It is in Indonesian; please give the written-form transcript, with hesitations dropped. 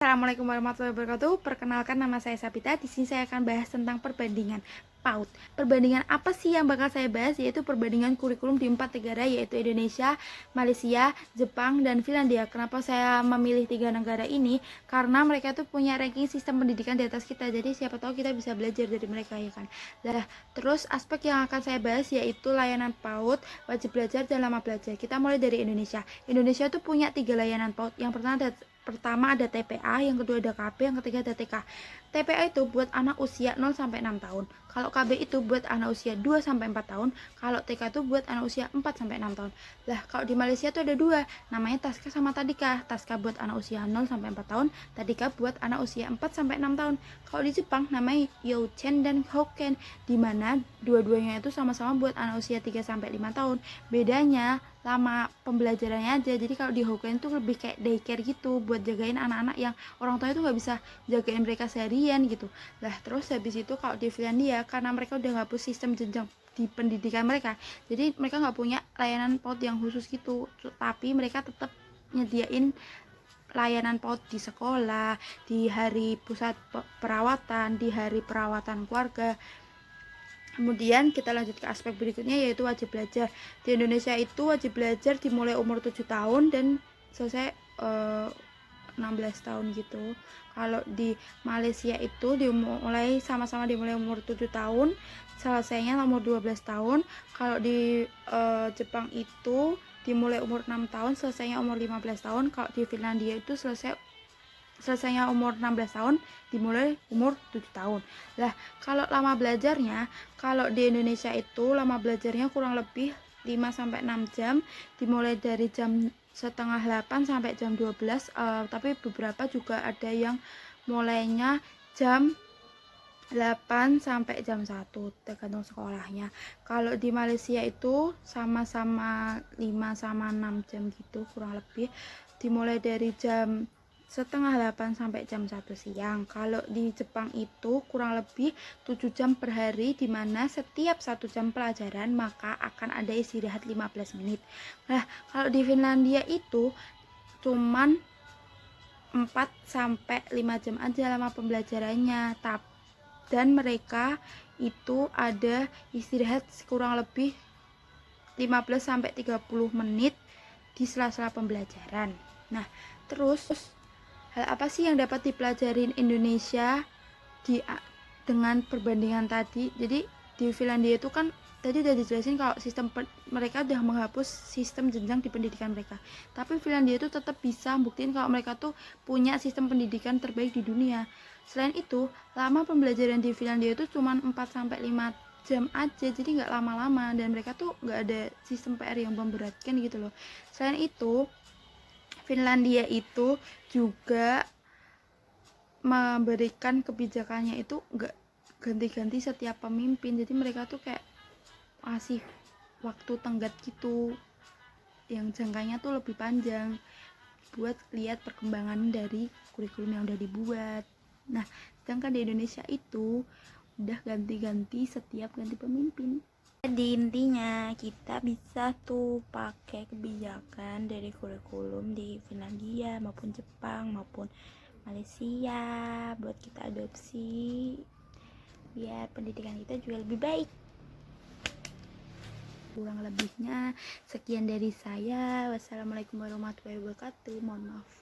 Assalamualaikum warahmatullahi wabarakatuh. Perkenalkan, nama saya Sabita. Di sini saya akan bahas tentang perbandingan PAUD. Perbandingan apa sih yang bakal saya bahas? Yaitu perbandingan kurikulum di 4 negara, yaitu Indonesia, Malaysia, Jepang, dan Finlandia. Kenapa saya memilih 3 negara ini? Karena mereka tuh punya ranking sistem pendidikan di atas kita. Jadi siapa tahu kita bisa belajar dari mereka, ya kan. Nah, terus aspek yang akan saya bahas yaitu layanan PAUD, wajib belajar, dan lama belajar. Kita mulai dari Indonesia. Indonesia tuh punya 3 layanan PAUD. Yang pertama ada TPA, yang kedua ada KB, yang ketiga ada TK. TPA itu buat anak usia 0 sampai 6 tahun. Kalau KB itu buat anak usia 2 sampai 4 tahun. Kalau TK itu buat anak usia 4 sampai 6 tahun. Lah, kalau di Malaysia tuh ada dua, namanya Taska sama Tadika. Taska buat anak usia 0 sampai 4 tahun, Tadika buat anak usia 4 sampai 6 tahun. Kalau di Jepang namanya Youchen dan Hoken, di mana dua-duanya itu sama-sama buat anak usia 3 sampai 5 tahun. Bedanya lama pembelajarannya aja. Jadi kalau di Hokkien tuh lebih kayak daycare gitu, buat jagain anak-anak yang orang tua itu nggak bisa jagain mereka seharian gitu. Lah, terus habis itu kalau di Finlandia, karena mereka udah ngapus sistem jenjang di pendidikan mereka, jadi mereka nggak punya layanan PAUD yang khusus gitu, tapi mereka tetap nyediain layanan PAUD di sekolah, di hari pusat perawatan, di hari perawatan keluarga. Kemudian kita lanjut ke aspek berikutnya, yaitu wajib belajar. Di Indonesia itu wajib belajar dimulai umur 7 tahun dan selesai 16 tahun gitu. Kalau di Malaysia itu dimulai sama-sama dimulai umur 7 tahun, selesainya umur 12 tahun. Kalau di Jepang itu dimulai umur 6 tahun, selesainya umur 15 tahun. Kalau di Finlandia itu selesainya umur 16 tahun, dimulai umur 7 tahun. Lah, kalau lama belajarnya, kalau di Indonesia itu lama belajarnya kurang lebih 5 sampai 6 jam, dimulai dari jam setengah 8 sampai jam 12, tapi beberapa juga ada yang mulainya jam 8 sampai jam 1, tergantung sekolahnya. Kalau di Malaysia itu sama-sama 5 sama 6 jam gitu kurang lebih, dimulai dari jam setengah 8 sampai jam 1 siang. Kalau di Jepang itu kurang lebih 7 jam per hari, dimana setiap 1 jam pelajaran maka akan ada istirahat 15 menit. Nah, kalau di Finlandia itu cuman 4 sampai 5 jam aja lama pembelajarannya, dan mereka itu ada istirahat kurang lebih 15 sampai 30 menit di sela-sela pembelajaran. Nah, terus hal apa sih yang dapat dipelajarin Indonesia dengan perbandingan tadi? Jadi di Finlandia itu kan tadi udah dijelasin kalau mereka udah menghapus sistem jenjang di pendidikan mereka. Tapi Finlandia itu tetap bisa buktiin kalau mereka tuh punya sistem pendidikan terbaik di dunia. Selain itu, lama pembelajaran di Finlandia itu cuma 4 sampai 5 jam aja, jadi nggak lama-lama, dan mereka tuh nggak ada sistem PR yang memberatkan gitu loh. Selain itu, Finlandia itu juga memberikan kebijakannya itu nggak ganti-ganti setiap pemimpin, jadi mereka tuh kayak masih waktu tenggat gitu yang jangkanya tuh lebih panjang buat lihat perkembangan dari kurikulum yang udah dibuat. Nah, sedangkan di Indonesia itu udah ganti-ganti setiap ganti pemimpin. Jadi intinya kita bisa tuh pakai kebijakan dari kurikulum di Finlandia maupun Jepang maupun Malaysia buat kita adopsi biar pendidikan kita juga lebih baik. Kurang lebihnya sekian dari saya. Wassalamualaikum warahmatullahi wabarakatuh. Mohon maaf.